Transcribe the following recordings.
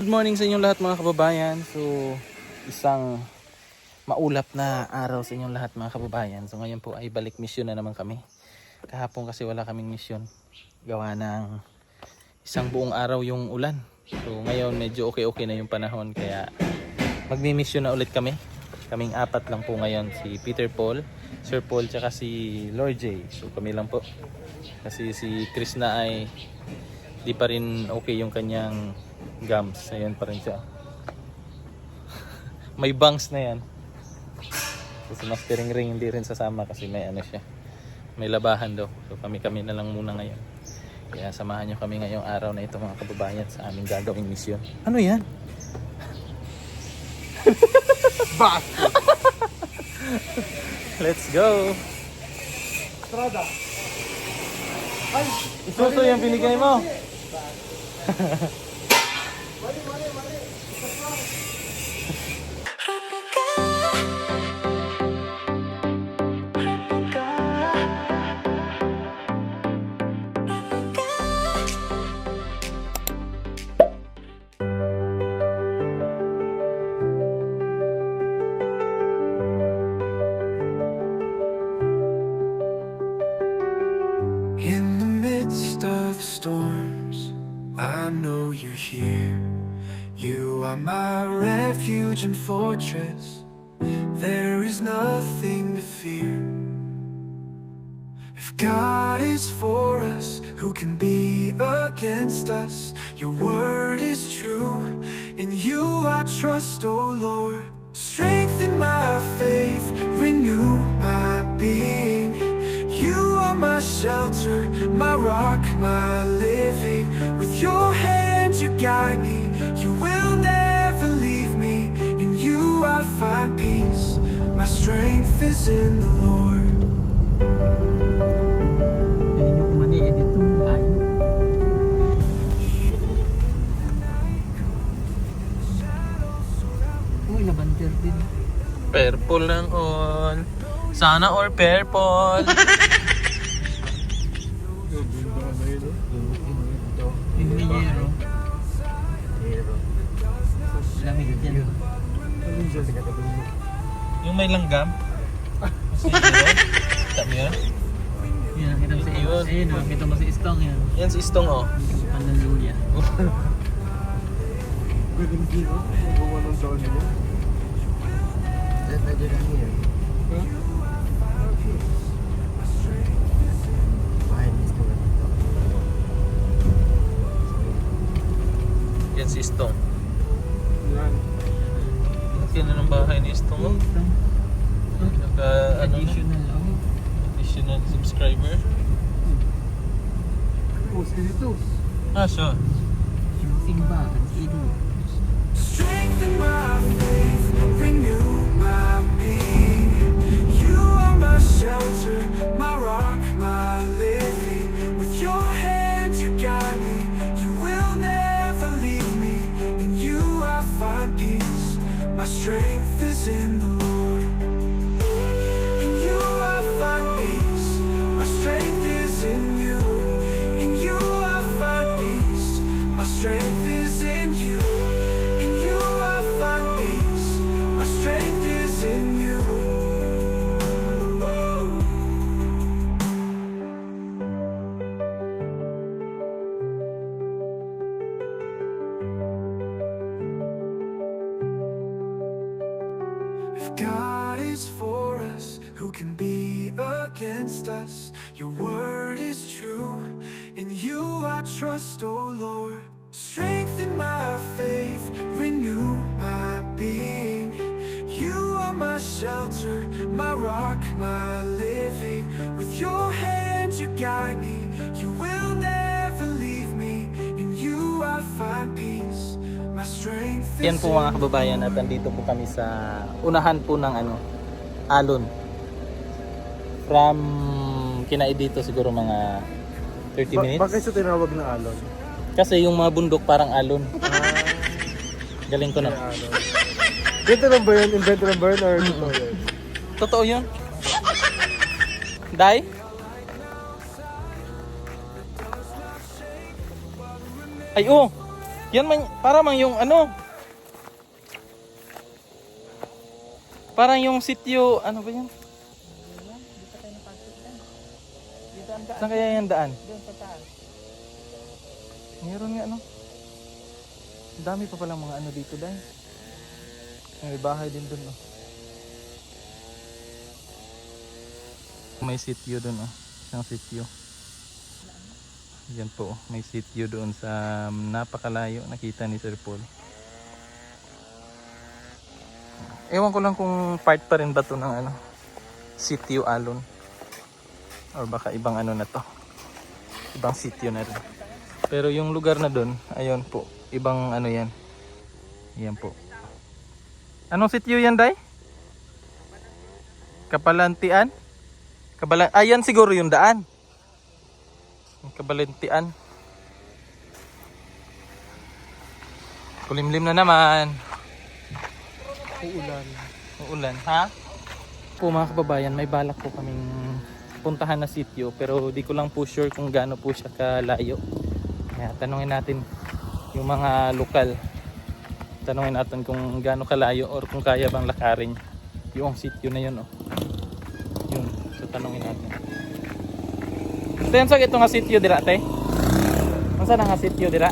Good morning sa inyong lahat mga kababayan. So, isang maulap na araw sa inyong lahat mga kababayan. So, ngayon po ay balik mission na naman kami. Kahapon kasi wala kaming mission. Gawa ng isang buong araw yung ulan. So, ngayon medyo okay na yung panahon. Kaya magmi-mission na ulit kami. Kaming apat lang po ngayon. Si Peter Paul, Sir Paul, tsaka si Lord J. So, kami lang po. Kasi si Chris na ay di pa rin okay yung kanyang gums. Ayan pa rin siya. May bangs na yan. So, si Mastering Ring hindi rin sasama kasi may ano siya. May labahan daw. So kami na lang muna ngayon. Kaya samahan nyo kami ngayong araw na ito mga kababayan sa aming gagawing misyon. Ano yan? Let's go! Strada. Isuso yung binigay mo. In the midst of storms, I know you're here. You are my refuge and fortress. There is nothing to fear. If God is for us, who can be against us? Your word is true. In you I trust, O Lord. Strengthen my faith, renew my being. You are my shelter, my rock, my living. With your hand you guide me. You will never leave me. In you I find peace. My strength is in the Lord. Pwede nyo kung mani-edit ito. Ayaw. Uy, labander din. Purple lang on. Sana or purple. Piniyero. Lamig dyan. Yung may langgam. Sabi yun? Yan, nakita mo si Yun. Ayun, nakita mo si Istong yan. Yan si Istong oh. Hallelujah. Yan si Istong. Laki na ng bahay ni Istong oh. Naka ano na? Additional. Oh. Additional subscriber. Ah, siya. Simba, ang CD. Strengthen my faith, renew my being. You are my shelter, my rock, my living. With your hand you guide me. You will never leave me. In you I find peace. My strength is in the Lord. In you I find peace. My strength is in you. In you I find peace. My strength is in you. In you I find peace. My strength is in you. If God is for us, who can be against us? Your word is true. In you I trust, O Lord. Strengthen my faith, renew my being. You are my shelter, my rock, my living. With your hand you guide me. You will never leave me. In you I find peace. My strength Yan is po mga kababayan at nandito po kami sa unahan po ng ano, Alon. From Kinaid dito siguro mga 30 minutes. Bakit siya tinawag na alon? Kasi yung mga bundok parang alon. Galing ko na. Alon. Dito lang ba yun? Invento lang ba yun? Or totoo yun? Totoo yun? Day? Ay oh! Yan man, para mang yung ano. Parang yung sitio, ano ba yan? Saan kaya yung daan? Doon sa taas. Meron nga ano. Ang dami pa palang mga ano dito dahil. May bahay din dun oh. May sitio dun oh. Isang sitio. Yan po oh. May sitio doon sa napakalayo. Nakita ni Sir Paul. Ewan ko lang kung part pa rin ba to ng ano. Sitio Alon. Or baka ibang ano na to. Ibang sitio na rin. Pero yung lugar na doon, ayun po. Ibang ano yan. Yan po. Anong sitio yan, Day? Kapalantian? Ayan siguro yung daan. Kabalantian. Kulimlim na naman. Uulan. Uulan. Ha? Po mga kababayan, may balak po kaming puntahan na sitio. Pero di ko lang po sure kung gaano po siya kalayo. Kaya tanungin natin yung mga lokal. Tanungin natin kung gaano kalayo or kung kaya bang lakarin yung sitio na yun. Oh. Yun. So tanungin natin. Tenso ito nga sitio dira te? Unsa na nga sitio dira?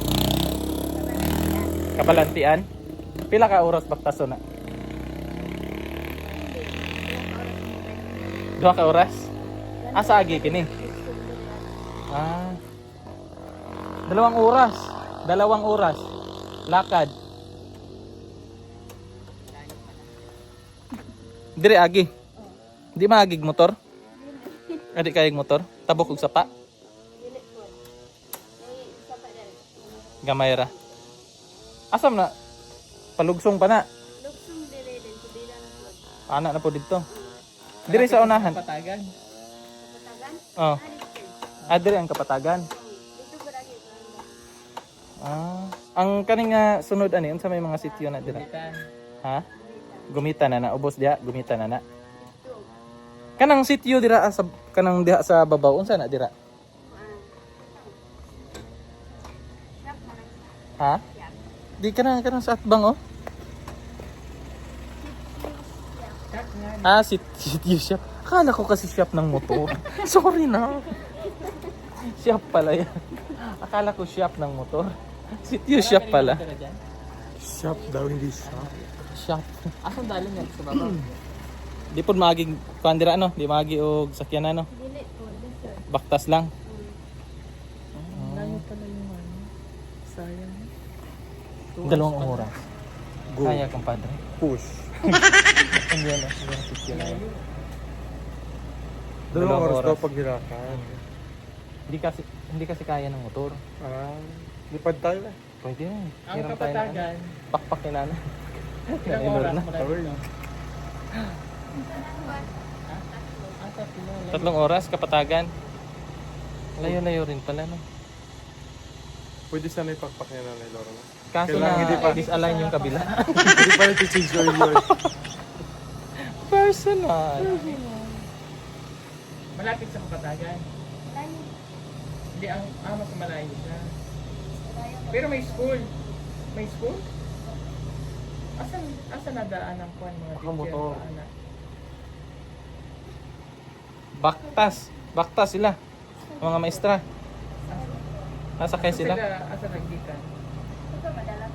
Kabalantian. Pila ka oras baktaso na? 2 ka oras? Asa agi kini? Ah. 2 oras. 2 oras. Lakad. Dire agi. Di maagig motor? Adik kayag motor? Tabok og sapa? Gamay ra. Asam na? Palugsong pa na. Luksong dire din sa bilang vlog. Anak na po dito. Dire sa unahan. Patagan. Kapatagan? Oh. Ah, dire ang kapatagan. Dito ba lagi ko? Ah, ang kaning nga sunod ani unsa may mga sitio na dira? Gumitan. Ha? Gumita na ubos diha, gumita na. Kanang sitio dira sa kanang diha sa babaw unsa na dira? Ha? Di kanang sa atbang oh. Ah, sitio shop. Akala ko kasi shop ng motor. Sorry na. Shop pala yan. Akala ko shop ng motor. Sitio shop pala. Shop daw, hindi shop. Shop. Asan dalan yan sa baba? Di po magig pandira ano, di magi og sakyan ano. Dili po, dito. Baktas lang. Layo pala yung ano. Sayang. 2 oras. Go. Kaya compadre. Push. Hindi na yung sitio na yun. 2 oras daw oras. pag nilakad. Hindi kasi kaya ng motor. Ah, lipad tayo na. Pwede na. Ang Hiram tayo ng ano. kapatagan. Pakpakin na. Ilang Inor oras na. mo tayo dito? Ah, 3 oras kapatagan. Layo-layo rin pala no. Pwede sana ipagpakya na ni Laura. Kaso Kailangan hindi na pa. disalign yung kabila. Hindi pa nag-change oil yun. Personal. Malapit sa kapatagan. Layo. Hindi, mas malayo siya. Pero may school. May school? Asan nadaan ang kuhan mga Baka motor. Anak? Baktas sila. Mga maestra. Nasakay sila. Asan nagdikan? Ito madalang.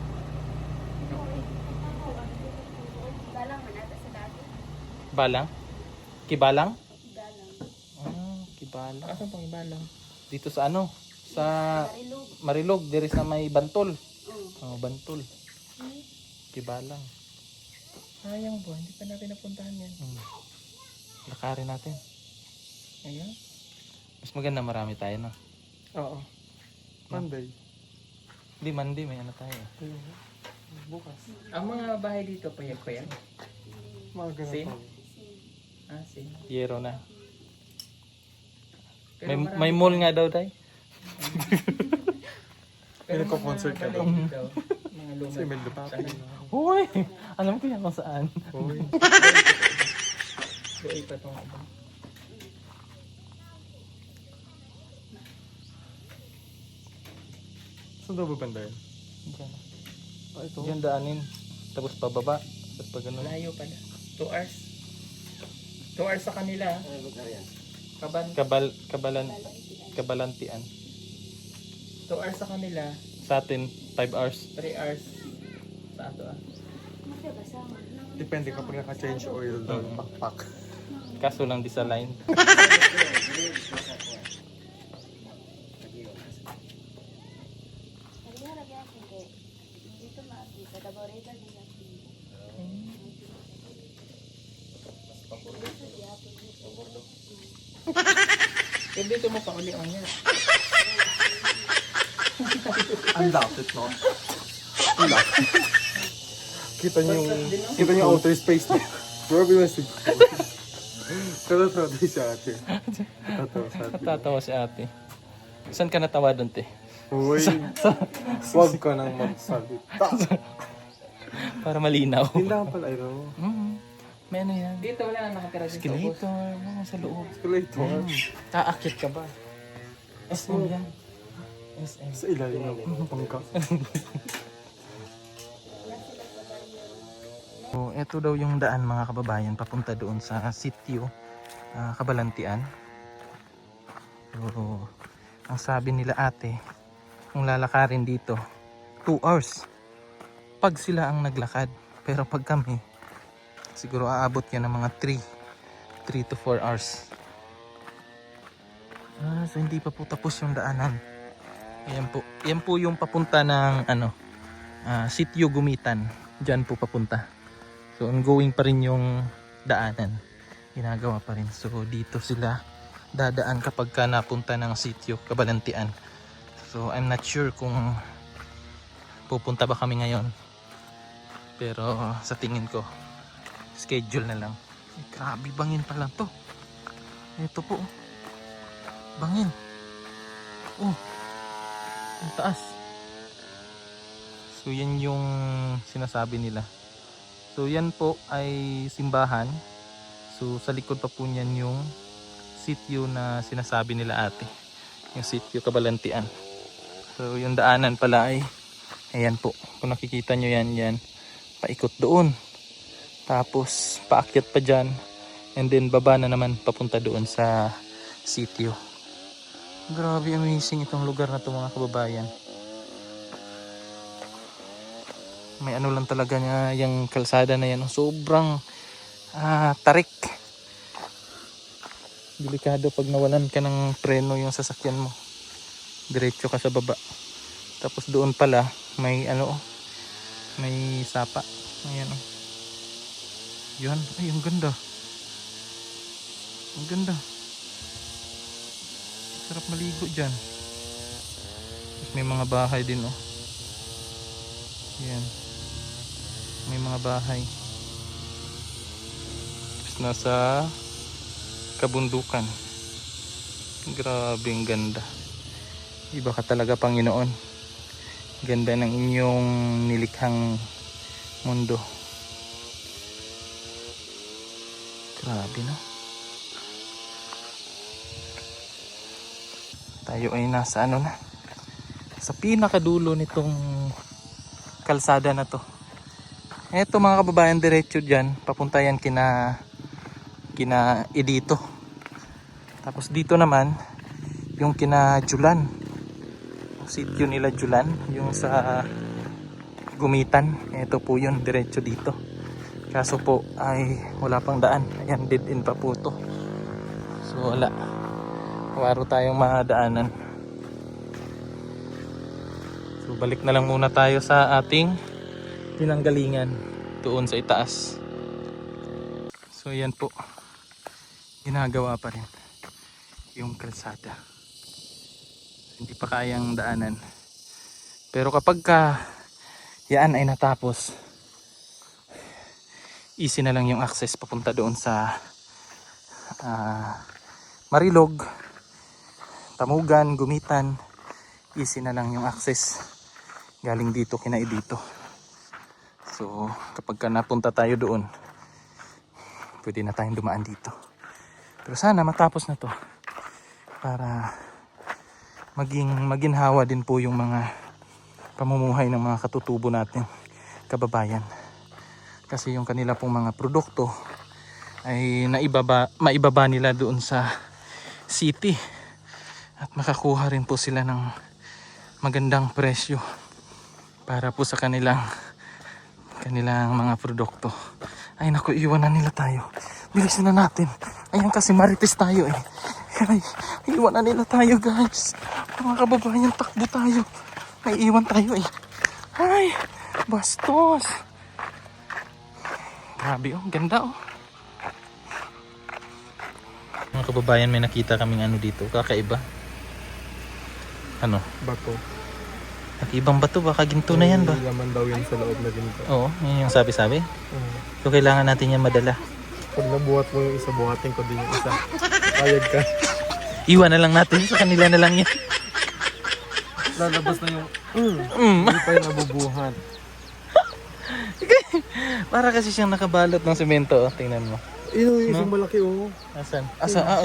Dalang man ata sa dati. Balang? Kibalang? Dalang. Ah, Kibalang. Asan pang ibalang? Dito sa ano? Sa Marilog. Marilog, diri sa may Bantol. Oh. Oh, Bantol. Kibalang. Sayang po, hindi pa natin napuntahan yan. Lakarin natin. Ayan. Mas maganda marami tayo no. Oo. Monday. Hindi mandi may ano tayo. Ayun. Bukas. Ang mga bahay dito, payag-payag. Mga ganun Same? pa. Ah, sige. Yero na. Pero marami May mall nga daw tayo. Pero nagko-concert ka mga daw. balay dito, mga lumang. Si Mel Dupapi. Hoy! Alam ko yan kung saan. Uy. Doon pa itong ano. Saan daw ba banda yun? Diyan. Ito. Diyan daanin. Tapos pababa. Tapos pag ganun. Malayo pala. 2 hours. 2 hours sa kanila. Kabalantian. 2 hours sa kanila. Sa atin, 5 hours. 3 hours. Sa ato ah. Depende kapag naka-change oil daw yung backpack. Kaso lang di sa line. Dito maabisa. Daboreta din natin. Pero dito mo pa uli ang yan. Ang lapit, no? Ang lapit. Kita niyo yung outer space, no? Grabe yung siguro. Pero sabi si ate. Tatawa sa ate. Natatawa si ate. Saan ka natawa doon, te? Uy, wag ka nang magsalita. Para malinaw. Tindahan pala ito. May ano yan? Dito wala nang nakatira dito. Escalator. Sa loob. Escalator. Aakit ka ba? SM yan. SM. Sa ilalim ng pangka. So, ito daw yung daan mga kababayan papunta doon sa sitio Kabalantian. So, ang sabi nila ate, kung lalakarin dito 2 hours pag sila ang naglakad, pero pag kami siguro aabot yan ng mga 3 to 4 hours. So hindi pa po tapos yung daanan. Yan po yung papunta ng sitio Gumitan. Diyan po papunta. So ongoing pa rin yung daanan. Ginagawa pa rin. So dito sila dadaan kapag ka napunta ng sitio Kabalantian. So I'm not sure kung pupunta ba kami ngayon. Pero sa tingin ko schedule na lang. Ay, grabe, bangin pa lang to. Ito po. Bangin. Oh. Ang taas. So yan yung sinasabi nila. So yan po ay simbahan. So sa likod pa po niyan yung sitio na sinasabi nila ate. Yung sitio Kabalantian. So yung daanan pala ay ayan po. Kung nakikita nyo yan. Paikot doon. Tapos paakyat pa dyan. And then baba na naman papunta doon sa sitio. Grabe, amazing itong lugar na to mga kababayan. May ano lang talaga niya yung kalsada na yan. Sobrang tarik. Delikado pag nawalan ka ng preno yung sasakyan mo. Diretso ka sa baba. Tapos doon pala may may sapa. Ayan o. Yan. Ay, ang ganda. Ang ganda. Sarap maligo dyan. Tapos may mga bahay din oh. Yan. May mga bahay. Tapos nasa kabundukan. Grabe ang ganda. Iba ka talaga, Panginoon. Ganda ng inyong nilikhang mundo. Grabe, no? Tayo ay nasa sa pinakadulo nitong kalsada na to. Eto mga kababayan, diretso dyan. Papunta yan kina Edito. Tapos dito naman yung kina Julan. Yung sitio nila Julan. Yung sa Gumitan. Ito po yun, diretso dito. Kaso po ay wala pang daan. Ayan, dead end pa po to. So wala. Waro tayong madaanan. So balik na lang muna tayo sa ating pinanggalingan doon sa itaas. So ayan po. Ginagawa pa rin yung kalsada. Hindi pa kayang daanan. Pero kapag yan ay natapos, easy na lang yung access papunta doon sa Marilog, Tamugan, Gumitan. Easy na lang yung access galing dito kina Edito. So kapag napunta tayo doon, pwede na tayong dumaan dito. Pero sana matapos na to para maginhawa din po yung mga pamumuhay ng mga katutubo natin, kababayan. Kasi yung kanila pong mga produkto ay maibaba nila doon sa city at makakuha rin po sila ng magandang presyo para po sa kanilang mga produkto. Ay naku, iwan na nila tayo. Bilisan na natin. Ayan kasi marites tayo eh. Ay, iwan na nila tayo guys. Mga kababayan, takbo tayo. Ay, iwan tayo eh. Ay, bastos. Grabe oh, ganda oh. Mga kababayan, may nakita kaming ano dito, kakaiba. Ano? Bato. Ibang bato, baka ginto na yan ba? May laman daw yan sa loob na ganito. Oo, yun yung sabi-sabi. So kailangan natin yan madala. Pag nabuhat mo yung isa, buhatin ko din yung isa. Payag ka. Iwan na lang natin, sa kanila na lang yan. Lalabas na yung hindi pa yung nabubuhat. Para kasi siyang nakabalot ng semento, oh. Tingnan mo. Yung isang malaki oh. Asan?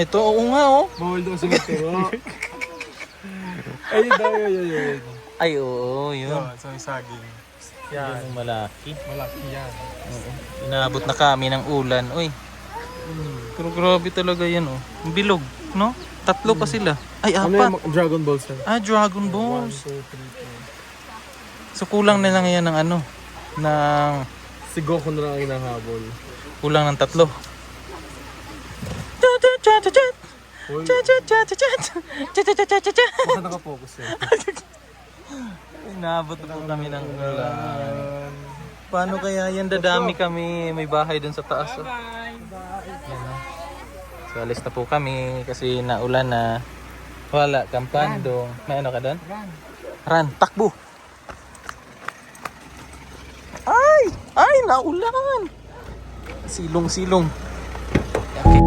Ito, oo nga oh. Bawal daw sa matiro. Ayun daw, yun. Ay, oo, yun. So, may saging. Yan yung malaki. Malaki yan. Oo. Inaabot na kami ng ulan. Uy. Pero grabe talaga yan oh. Ang bilog, no? 3 pa sila. Ay, Ano 4. yung Dragon Ball sir? Dragon 1, Balls. 2, 3, 4. So kulang na lang yan ng ano, ng Si Goku na lang ang hinahabol. kulang ng 3. Uy, baka nakapokus yan. Inabot na po kami ng ulan. Paano kaya yan? Dadami kami. May bahay dun sa taas. Oh. Yan, oh. So alis na po kami kasi naulan na. Wala, kampando. May ano ka doon? Ran, takbo! Ay, naulan! Silong-silong. Okay.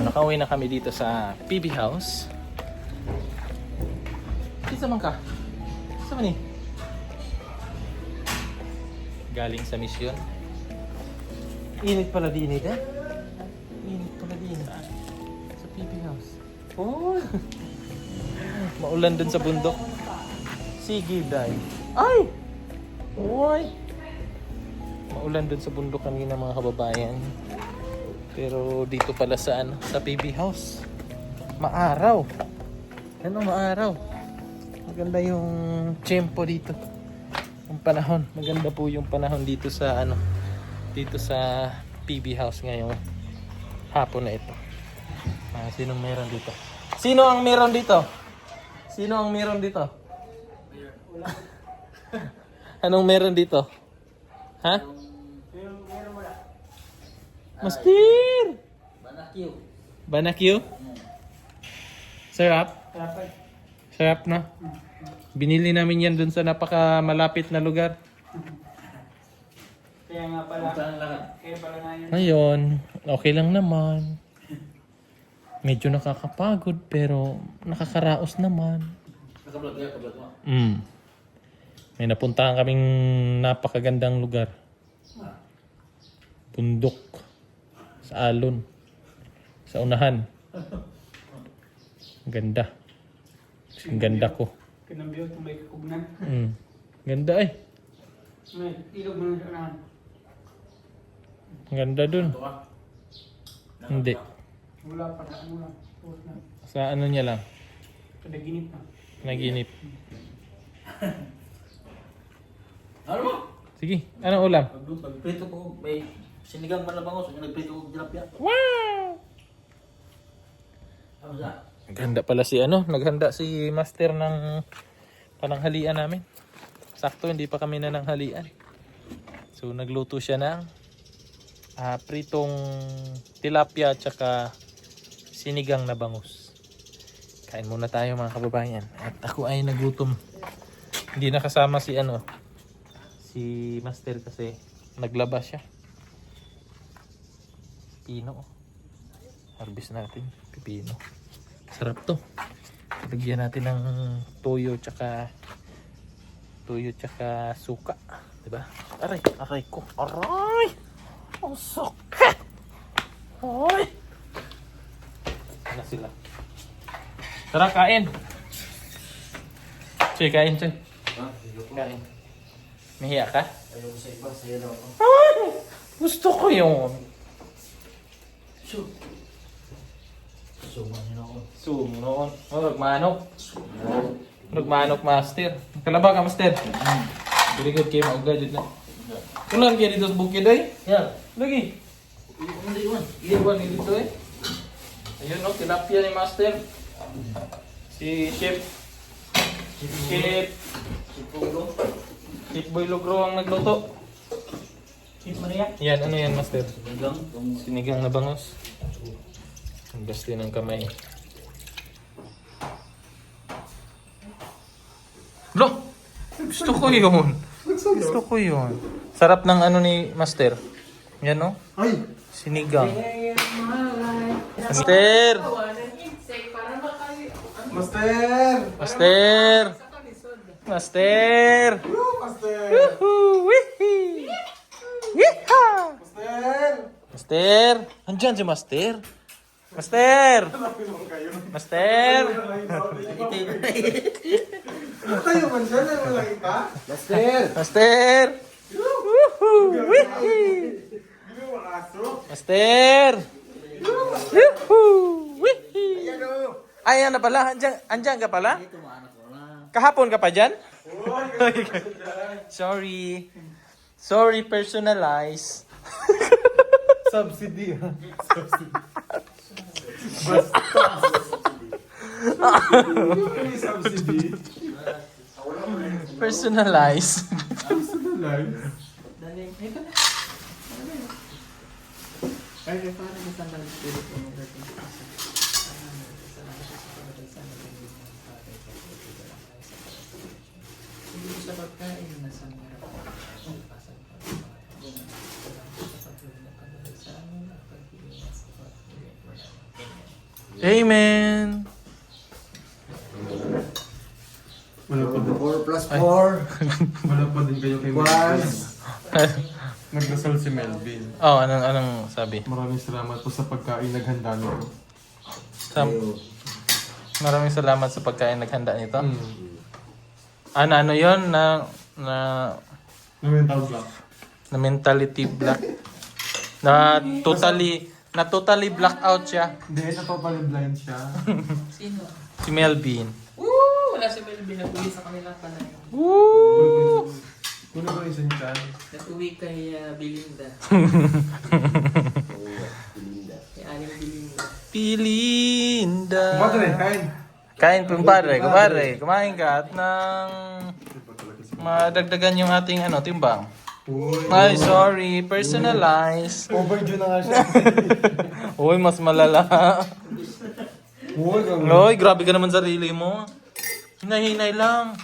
Nakauwi na kami dito sa PB House. Isa man ka? Isa man eh? Galing sa misyon. Init pala di init eh? Init pala di init. Sa PB House. Oh! Maulan dun sa bundok. Sige, day. Ay! Uy! Maulan dun sa bundok kanina mga kababayan. Pero dito pala sa ano, sa PB House. Maaraw. Ano maaraw? Maganda yung tempo dito. Yung panahon, maganda po yung panahon dito sa ano, dito sa PB House ngayong hapon na ito. Sinong meron dito? Sino ang meron dito? Sino ang meron dito? Anong meron dito? Ha? Mastir! Banakyu. Sarap? Sarap na. Binili namin yan dun sa napaka malapit na lugar. Kaya nga pala. Kaya pala nga yun. Ngayon, okay lang naman. Medyo nakakapagod pero nakakaraos naman. May napuntahan kaming napakagandang lugar. Bundok. Sa alon. Sa unahan. Ganda. Ang ganda ko. Kinambiyo itong may kakugnan. Ganda eh. May ilog mo na unahan. Ang ganda dun. Hindi. Wala pa na ano lang. Tuwas na. Sa ano niya lang. Kadaginit na. Naginip. Ano mo? Sige, anong ulam? Nagprito ko, may sinigang malabangos, nagprito ko tilapia. Wow! Ano sa? Naghanda pala si naghanda si Master ng pananghalian namin. Sakto, hindi pa kami nananghalian. So, nagluto siya ng pritong tilapia at saka sinigang na bangus. Kain muna tayo mga kababayan. At ako ay nagutom. Hindi nakasama si si Master kasi naglaba siya. Pipino. Harvest natin. Pipino. Sarap to. Lagyan natin ng toyo tsaka suka. Diba? Aray ko. Aray! Ang sakit! Aray! Ano sila? Tara, kain! Choy, kain, Choy. Kain. Mahiya ka? Ayaw ko sa iba, sa'yo daw ako. Ay! Gusto ko yun. Sure. Sumanin ako. Noon. Nagmanok. Nagmanok, Master. Kalaba ka, Master. Very good kayo, mauga dyan na. Kulang kayo dito sa bukid ay. Yan. Lagi. Hindi yun. Iwan ni dito eh. Ayun no, tilapia ni Master. Si Chef Sipulo. Chef Boy Logro ang nagluto. Chip Maria. Yan, ano yan, Master? Sinigang. Sinigang na bangus. Ang basti ng kamay. Lo! Gusto ko yun. Gusto ko yun. Sarap ng ni Master. Yan no? Ay! Sinigang. Master! Master! Master! Master! Woo, Master! Woohoo! Wihee! Yeehaw! Master! Master! Andyan si Master! Master! Master! Tayo man dyan, ay malaki ka? Master! Master! Woohoo! Wihee! Hindi mo makaso? Master! Woohoo! Wihee! Ay, ano pala? Andyan ka pala? Kahapon ka pa dyan? Sorry. Sorry, personalize. Subsidy. Subsidy. Personalize. Amen. Wala pa din. 4 plus 4. Wala pa din kayo kay Melvin. Nagdasal si Melvin. Oh, anong sabi? Maraming salamat po sa pagkain naghanda nito. Maraming salamat sa pagkain naghanda nito. Mm. Ano yun? Na Mental block. na mentality block. Na totally black out siya. Hindi, na totally blind siya. Sino? Si Melvin. Woo! Wala si Melvin. Nag-uwi sa kanila pala yun. Woo! Kuno ko isang chan. Nag-uwi kay Belinda. Kay Aling Belinda. Pilinda. Kumpadre, kain. Kain, kumpadre. Kumain ka at nang madagdagan yung ating timbang. Uy. Ay, sorry. Personalize. Overdue na nga siya. Uy, mas malala. Uy, gawin. Uy, grabe ka naman sarili mo. Hinay-hinay lang.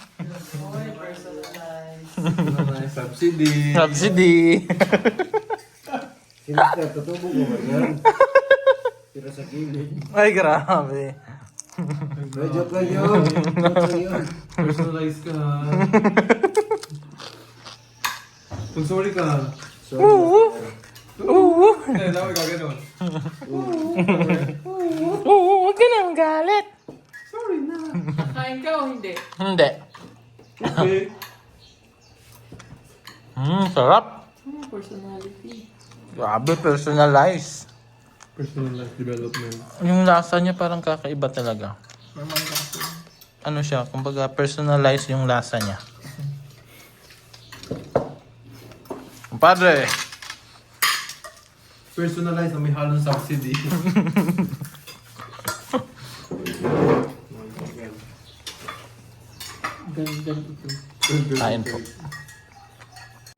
Subsidy. Subsidy. Sinister, tutubo ko ba yan? Pero sa kilid. Ay, grabe. Joke lang yun. Joke lang yun. Personalize ka. Kung sorry ka. Sorry. Eh, dapat gaganon. Oo, huwag ka na magalit. Kain ka o hindi? Hindi. Okay. Sarap. Personality. Grabe, personalize. Personalized development. Yung lasa niya parang kakaiba talaga. ano siya, kumbaga personalize yung lasa niya. Padre! Personalized na may halong subsidy. Kain po.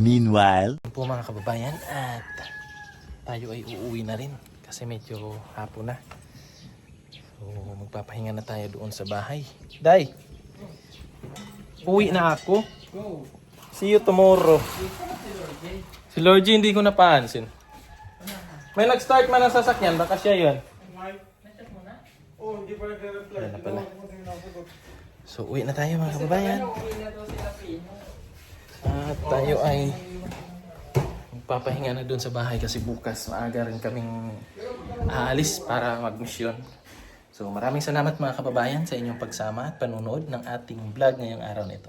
Meanwhile, Yun po mga kababayan at tayo ay uuwi na rin kasi medyo hapon na. So magpapahinga na tayo doon sa bahay. Day! Uwi na ako. Go. See you tomorrow. Si Lord G, hindi ko napansin. May nag-start man ang sasakyan, baka siya yun. Oh, hindi pa nag-reply. Wala na pala. So uwi na tayo mga kababayan. Uwi na daw sila Pino. At tayo ay magpapahinga na doon sa bahay kasi bukas maaga rin kaming aalis para magmisyon. So maraming salamat mga kababayan sa inyong pagsama at panunood ng ating vlog ngayong araw nito.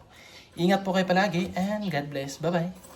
Ingat po kayo palagi and God bless. Bye-bye!